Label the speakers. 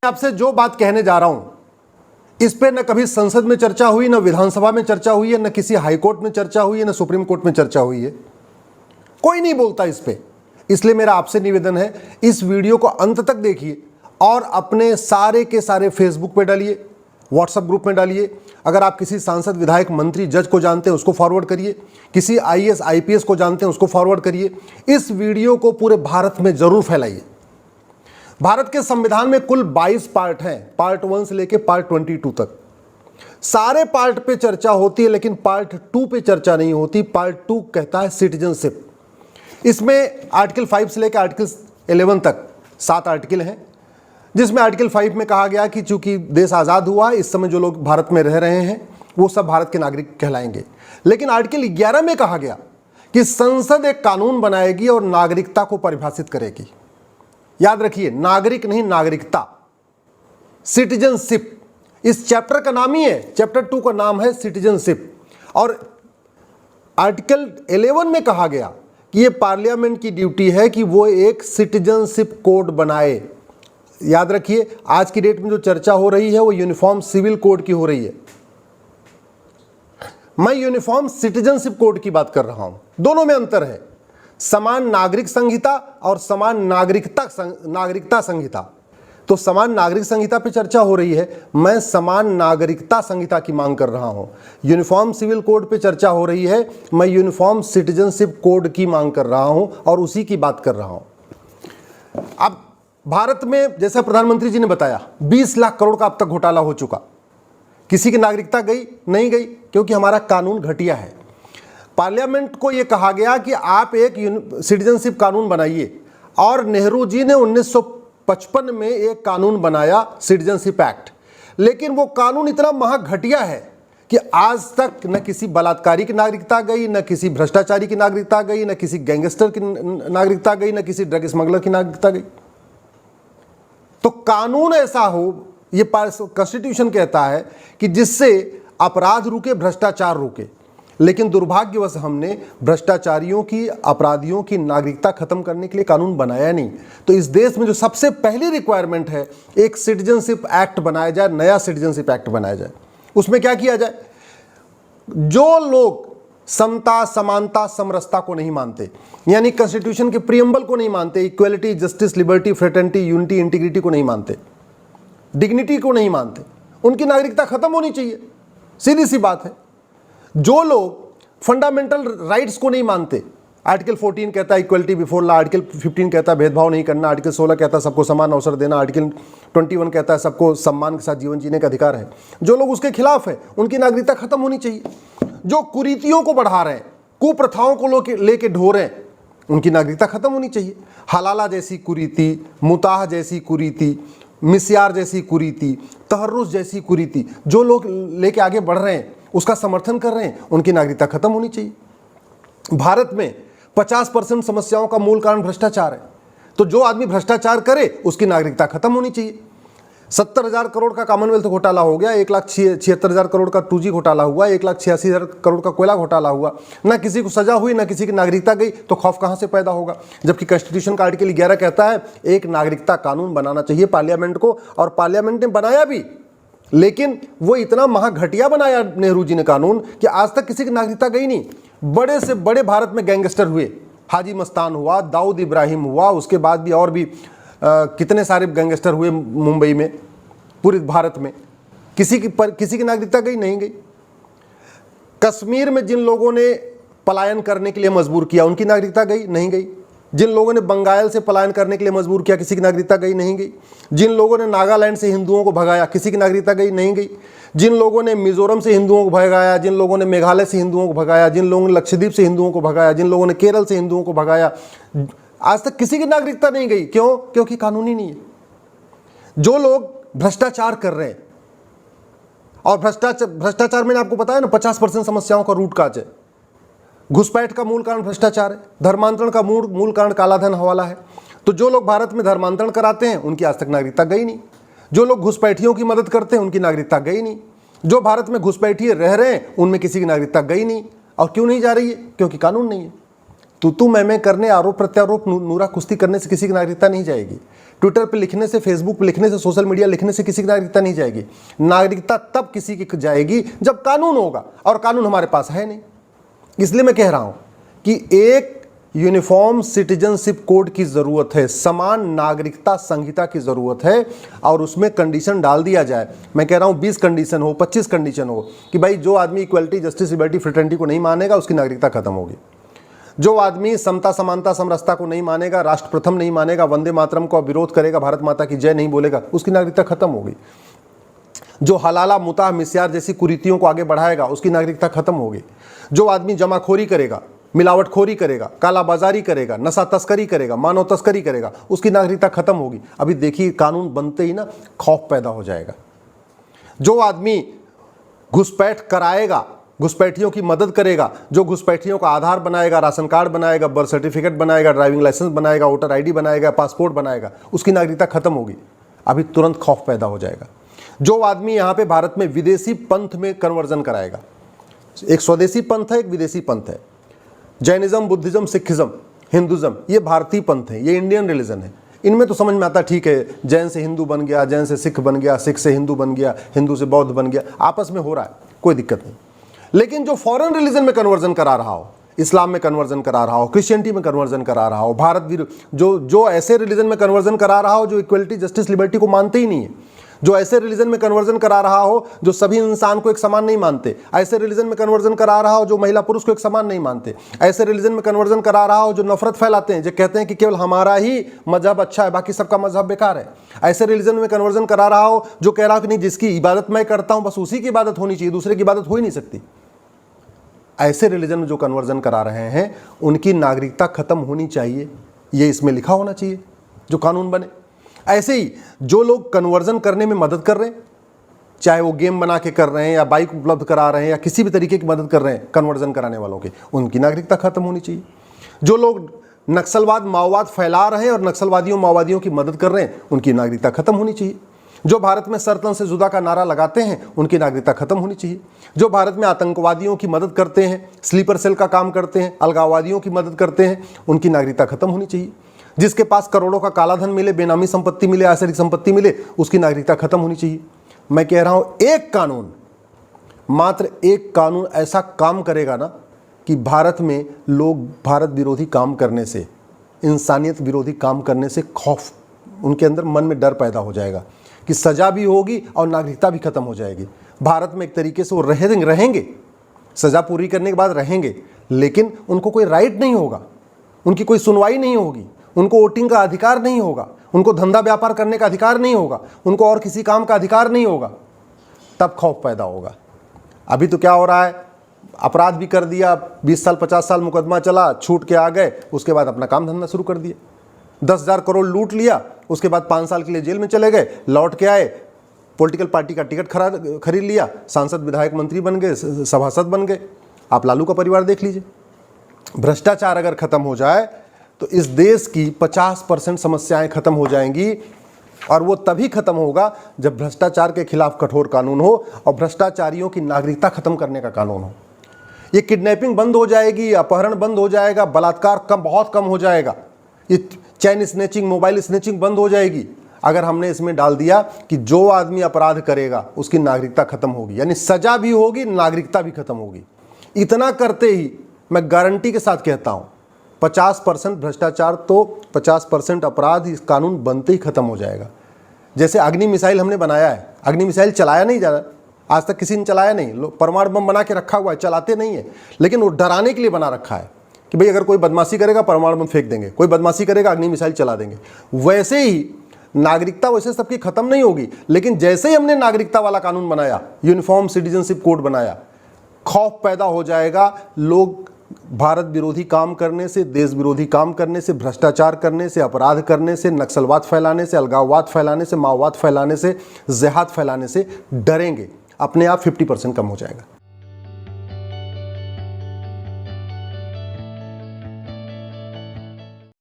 Speaker 1: आपसे जो बात कहने जा रहा हूं इस पे न कभी संसद में चर्चा हुई, न विधानसभा में चर्चा हुई है, न किसी हाईकोर्ट में चर्चा हुई है, न सुप्रीम कोर्ट में चर्चा हुई है। कोई नहीं बोलता इस पे। इसलिए मेरा आपसे निवेदन है, इस वीडियो को अंत तक देखिए और अपने सारे के सारे फेसबुक पे डालिए, व्हाट्सएप ग्रुप में डालिए। अगर आप किसी सांसद, विधायक, मंत्री, जज को जानते हैं उसको फॉरवर्ड करिए, किसी आईएएस, आईपीएस को जानते हैं उसको फॉरवर्ड करिए। इस वीडियो को पूरे भारत में जरूर फैलाइए। भारत के संविधान में कुल 22 पार्ट हैं, पार्ट 1 से लेकर पार्ट 22 तक। सारे पार्ट पे चर्चा होती है लेकिन पार्ट 2 पे चर्चा नहीं होती। पार्ट 2 कहता है सिटीजनशिप। इसमें आर्टिकल 5 से लेकर आर्टिकल 11 तक 7 आर्टिकल हैं, जिसमें आर्टिकल 5 में कहा गया कि चूंकि देश आज़ाद हुआ, इस समय जो लोग भारत में रह रहे हैं वो सब भारत के नागरिक कहलाएंगे। लेकिन आर्टिकल 11 में कहा गया कि संसद एक कानून बनाएगी और नागरिकता को परिभाषित करेगी। याद रखिए, नागरिक नहीं, नागरिकता, सिटीजनशिप। इस चैप्टर का नाम ही है, चैप्टर 2 का नाम है सिटीजनशिप। और आर्टिकल 11 में कहा गया कि ये पार्लियामेंट की ड्यूटी है कि वो एक सिटीजनशिप कोड बनाए। याद रखिए, आज की डेट में जो चर्चा हो रही है वो यूनिफॉर्म सिविल कोड की हो रही है। मैं यूनिफॉर्म सिटीजनशिप कोड की बात कर रहा हूं। दोनों में अंतर है, समान नागरिक संहिता और समान नागरिकता संहिता। तो समान नागरिक संहिता पे चर्चा हो रही है, मैं समान नागरिकता संहिता की मांग कर रहा हूं। यूनिफॉर्म सिविल कोड पे चर्चा हो रही है, मैं यूनिफॉर्म सिटीजनशिप कोड की मांग कर रहा हूं और उसी की बात कर रहा हूं। अब भारत में, जैसा प्रधानमंत्री जी ने बताया, 20 लाख करोड़ का अब तक घोटाला हो चुका। किसी की नागरिकता गई नहीं गई, क्योंकि हमारा कानून घटिया है। पार्लियामेंट को यह कहा गया कि आप एक सिटीजनशिप कानून बनाइए, और नेहरू जी ने 1955 में एक कानून बनाया, सिटीजनशिप एक्ट। लेकिन वो कानून इतना महाघटिया है कि आज तक न किसी बलात्कारी की नागरिकता गई, न किसी भ्रष्टाचारी की नागरिकता गई, न किसी गैंगस्टर की नागरिकता गई, न किसी ड्रग स्मगलर की नागरिकता गई। तो कानून ऐसा हो, ये कॉन्स्टिट्यूशन कहता है कि जिससे अपराध रुके, भ्रष्टाचार रुके। लेकिन दुर्भाग्यवश हमने भ्रष्टाचारियों की, अपराधियों की नागरिकता खत्म करने के लिए कानून बनाया नहीं। तो इस देश में जो सबसे पहली रिक्वायरमेंट है, एक सिटीजनशिप एक्ट बनाया जाए, नया सिटीजनशिप एक्ट बनाया जाए। उसमें क्या किया जाए? जो लोग समता, समानता, समरसता को नहीं मानते, यानी कॉन्स्टिट्यूशन के प्रियम्बल को नहीं मानते, equality, justice, liberty, fraternity, unity, integrity को नहीं मानते, डिग्निटी को नहीं मानते, उनकी नागरिकता खत्म होनी चाहिए। सीधी सी बात है। जो लोग फंडामेंटल राइट्स को नहीं मानते, आर्टिकल 14 कहता है इक्वलिटी बिफोर लॉ, आर्टिकल 15 कहता है भेदभाव नहीं करना, आर्टिकल 16 कहता है सबको समान अवसर देना, आर्टिकल 21 कहता है सबको सम्मान के साथ जीवन जीने का अधिकार है। जो लोग उसके खिलाफ है, उनकी नागरिकता खत्म होनी चाहिए। जो कुरीतियों को बढ़ा रहे हैं, कुप्रथाओं को लेके ढो रहे हैं, उनकी नागरिकता खत्म होनी चाहिए। हलाला जैसी कुरीति, मुताह जैसी कुरीति, मिस्यार जैसी कुरीति, तहर्रुस जैसी कुरीति जो लोग लेके आगे बढ़ रहे हैं, उसका समर्थन कर रहे हैं, उनकी नागरिकता खत्म होनी चाहिए। भारत में 50% समस्याओं का मूल कारण भ्रष्टाचार है। तो जो आदमी भ्रष्टाचार करे उसकी नागरिकता खत्म होनी चाहिए। 70,000 करोड़ का कॉमनवेल्थ घोटाला हो गया, 1,76,000 करोड़ का 2G घोटाला हुआ, 1,86,000 करोड़ का कोयला घोटाला हुआ। ना किसी को सजा हुई, ना किसी की नागरिकता गई, तो खौफ कहां से पैदा होगा? जबकि कॉन्स्टिट्यूशन का आर्टिकल 11 कहता है एक नागरिकता कानून बनाना चाहिए पार्लियामेंट को, और पार्लियामेंट ने बनाया भी। लेकिन वो इतना महाघटिया बनाया नेहरू जी ने कानून कि आज तक किसी की नागरिकता गई नहीं। बड़े से बड़े भारत में गैंगस्टर हुए, हाजी मस्तान हुआ, दाऊद इब्राहिम हुआ, उसके बाद भी और भी कितने सारे गैंगस्टर हुए मुंबई में, पूरे भारत में। किसी की नागरिकता गई नहीं गई। कश्मीर में जिन लोगों ने पलायन करने के लिए मजबूर किया, उनकी नागरिकता गई नहीं गई। जिन लोगों ने बंगाल से पलायन करने के लिए मजबूर किया, किसी की नागरिकता गई नहीं गई। जिन लोगों ने नागालैंड से हिंदुओं को भगाया, किसी की नागरिकता गई नहीं गई। जिन लोगों ने मिजोरम से हिंदुओं को भगाया, जिन लोगों ने मेघालय से हिंदुओं को भगाया, जिन लोगों ने लक्षद्वीप से हिंदुओं को भगाया, जिन लोगों ने केरल से हिंदुओं को भगाया, आज तक किसी की नागरिकता नहीं गई। क्यों? क्योंकि कानूनी नहीं है। जो लोग भ्रष्टाचार कर रहे हैं, और भ्रष्टाचार मैंने आपको बताया ना, 50% समस्याओं का रूट काज है। घुसपैठ का मूल कारण भ्रष्टाचार है, धर्मांतरण का मूल कारण कालाधन हवाला है। तो जो लोग भारत में धर्मांतरण कराते हैं उनकी आज तक नागरिकता गई नहीं। जो लोग घुसपैठियों की मदद करते हैं उनकी नागरिकता गई नहीं। जो भारत में घुसपैठिए रह रहे हैं उनमें किसी की नागरिकता गई नहीं। और क्यों नहीं जा रही है? क्योंकि कानून नहीं है। तू मैं करने, आरोप प्रत्यारोप, नूरा कुश्ती करने से किसी की नागरिकता नहीं जाएगी। ट्विटर पे लिखने से, फेसबुक पे लिखने से, सोशल मीडिया लिखने से किसी की नागरिकता नहीं जाएगी। नागरिकता तब किसी की जाएगी जब कानून होगा, और कानून हमारे पास है नहीं। इसलिए मैं कह रहा हूं कि एक यूनिफॉर्म सिटीजनशिप कोड की जरूरत है, समान नागरिकता संहिता की जरूरत है, और उसमें कंडीशन डाल दिया जाए। मैं कह रहा हूं 20 कंडीशन हो, 25 कंडीशन हो कि भाई जो आदमी इक्वलिटी, जस्टिस, लिबर्टी, फ्रेटर्निटी को नहीं मानेगा उसकी नागरिकता खत्म होगी। जो आदमी समता, समानता, समरसता को नहीं मानेगा, राष्ट्र प्रथम नहीं मानेगा, वंदे मातरम का विरोध करेगा, भारत माता की जय नहीं बोलेगा, उसकी नागरिकता खत्म होगी। जो हलाला, मुताह, मिस्यार जैसी कुरीतियों को आगे बढ़ाएगा उसकी नागरिकता खत्म होगी। जो आदमी जमाखोरी करेगा, मिलावटखोरी करेगा, कालाबाजारी करेगा, नशा तस्करी करेगा, मानव तस्करी करेगा, उसकी नागरिकता खत्म होगी। अभी देखिए कानून बनते ही ना खौफ पैदा हो जाएगा। जो आदमी घुसपैठ कराएगा, घुसपैठियों की मदद करेगा, जो घुसपैठियों का आधार बनाएगा, राशन कार्ड बनाएगा, बर्थ सर्टिफिकेट बनाएगा, ड्राइविंग लाइसेंस बनाएगा, वोटर आईडी बनाएगा, पासपोर्ट बनाएगा, उसकी नागरिकता खत्म होगी। अभी तुरंत खौफ पैदा हो जाएगा। जो आदमी यहाँ पे भारत में विदेशी पंथ में कन्वर्जन कराएगा, एक स्वदेशी पंथ है, एक विदेशी पंथ है। जैनिज्म, बुद्धिज्म, सिखिज्म, हिंदुज्म, ये भारतीय पंथ है, ये इंडियन रिलीजन है। इनमें तो समझ में आता ठीक है, जैन से हिंदू बन गया, जैन से सिख बन गया, सिख से हिंदू बन गया, हिंदू से बौद्ध बन गया, आपस में हो रहा है, कोई दिक्कत नहीं। लेकिन जो फॉरेन रिलीजन में कन्वर्जन करा रहा हो, इस्लाम में कन्वर्जन करा रहा हो, क्रिश्चियनिटी में कन्वर्जन करा रहा हो, भारत जो ऐसे रिलीजन में कन्वर्जन करा रहा हो जो इक्वलिटी, जस्टिस, लिबर्टी को मानते ही नहीं है, जो ऐसे रिलीजन में कन्वर्जन करा रहा हो जो सभी इंसान को एक समान नहीं मानते, ऐसे रिलीजन में कन्वर्जन करा रहा हो जो महिला पुरुष को एक समान नहीं मानते, ऐसे रिलीजन में कन्वर्जन करा रहा हो जो नफरत फैलाते हैं, जो कहते हैं कि केवल हमारा ही मजहब अच्छा है, बाकी सबका मजहब बेकार है, ऐसे रिलीजन में कन्वर्जन करा रहा हो जो कह रहा हो कि नहीं, जिसकी इबादत मैं करता हूं बस उसी की इबादत होनी चाहिए, दूसरे की इबादत हो ही नहीं सकती। ऐसे रिलीजन में जो कन्वर्जन करा रहे हैं उनकी नागरिकता खत्म होनी चाहिए, ये इसमें लिखा होना चाहिए जो कानून बने। ऐसे ही जो लोग कन्वर्जन करने में मदद कर रहे हैं, चाहे वो गेम बना के कर रहे हैं या बाइक उपलब्ध करा रहे हैं या किसी भी तरीके की मदद कर रहे हैं कन्वर्जन कराने वालों की, उनकी नागरिकता खत्म होनी चाहिए। जो लोग नक्सलवाद, माओवाद फैला रहे हैं और नक्सलवादियों, माओवादियों की मदद कर रहे हैं, उनकी नागरिकता खत्म होनी चाहिए। जो भारत में सरतन से जुदा का नारा लगाते हैं उनकी नागरिकता खत्म होनी चाहिए। जो भारत में आतंकवादियों की मदद करते हैं, स्लीपर सेल का काम करते हैं, अलगाववादियों की मदद करते हैं, उनकी नागरिकता खत्म होनी चाहिए। जिसके पास करोड़ों का काला धन मिले, बेनामी संपत्ति मिले, आसरिक संपत्ति मिले, उसकी नागरिकता खत्म होनी चाहिए। मैं कह रहा हूं एक कानून, मात्र एक कानून ऐसा काम करेगा ना कि भारत में लोग भारत विरोधी काम करने से, इंसानियत विरोधी काम करने से खौफ, उनके अंदर मन में डर पैदा हो जाएगा कि सजा भी होगी और नागरिकता भी खत्म हो जाएगी। भारत में एक तरीके से वो रहेंगे, सजा पूरी करने के बाद रहेंगे, लेकिन उनको कोई राइट नहीं होगा, उनकी कोई सुनवाई नहीं होगी, उनको वोटिंग का अधिकार नहीं होगा, उनको धंधा व्यापार करने का अधिकार नहीं होगा, उनको और किसी काम का अधिकार नहीं होगा, तब खौफ पैदा होगा। अभी तो क्या हो रहा है, अपराध भी कर दिया, 20 साल 50 साल मुकदमा चला, छूट के आ गए, उसके बाद अपना काम धंधा शुरू कर दिया, 10,000 करोड़ लूट लिया, उसके बाद 5 साल के लिए जेल में चले गए, लौट के आए, पॉलिटिकल पार्टी का टिकट खरीद लिया, सांसद, विधायक, मंत्री बन गए, सभासद बन गए। आप लालू का परिवार देख लीजिए। भ्रष्टाचार अगर खत्म हो जाए तो इस देश की 50% समस्याएं खत्म हो जाएंगी, और वो तभी खत्म होगा जब भ्रष्टाचार के खिलाफ कठोर कानून हो और भ्रष्टाचारियों की नागरिकता खत्म करने का कानून हो। ये किडनैपिंग बंद हो जाएगी, अपहरण बंद हो जाएगा, बलात्कार बहुत कम हो जाएगा, ये चैन स्नैचिंग, मोबाइल स्नैचिंग बंद हो जाएगी अगर हमने इसमें डाल दिया कि जो आदमी अपराध करेगा उसकी नागरिकता खत्म होगी, यानी सजा भी होगी, नागरिकता भी खत्म होगी। इतना करते ही मैं गारंटी के साथ कहता हूं 50% भ्रष्टाचार तो 50% अपराध इस कानून बनते ही खत्म हो जाएगा। जैसे अग्नि मिसाइल हमने बनाया है, अग्नि मिसाइल चलाया नहीं जा रहा, आज तक किसी ने चलाया नहीं, परमाणु बम बना के रखा हुआ है, चलाते नहीं है, लेकिन वो डराने के लिए बना रखा है कि भाई अगर कोई बदमाशी करेगा परमाणु बम फेंक देंगे, कोई बदमाशी करेगा अग्नि मिसाइल चला देंगे। वैसे ही नागरिकता वैसे सबकी खत्म नहीं होगी, लेकिन जैसे ही हमने नागरिकता वाला कानून बनाया, यूनिफॉर्म सिटीजनशिप कोड बनाया, खौफ पैदा हो जाएगा। लोग भारत विरोधी काम करने से, देश विरोधी काम करने से, भ्रष्टाचार करने से, अपराध करने से, नक्सलवाद फैलाने से, अलगाववाद फैलाने से, माओवाद फैलाने से, जिहाद फैलाने से डरेंगे। अपने आप 50% कम हो जाएगा।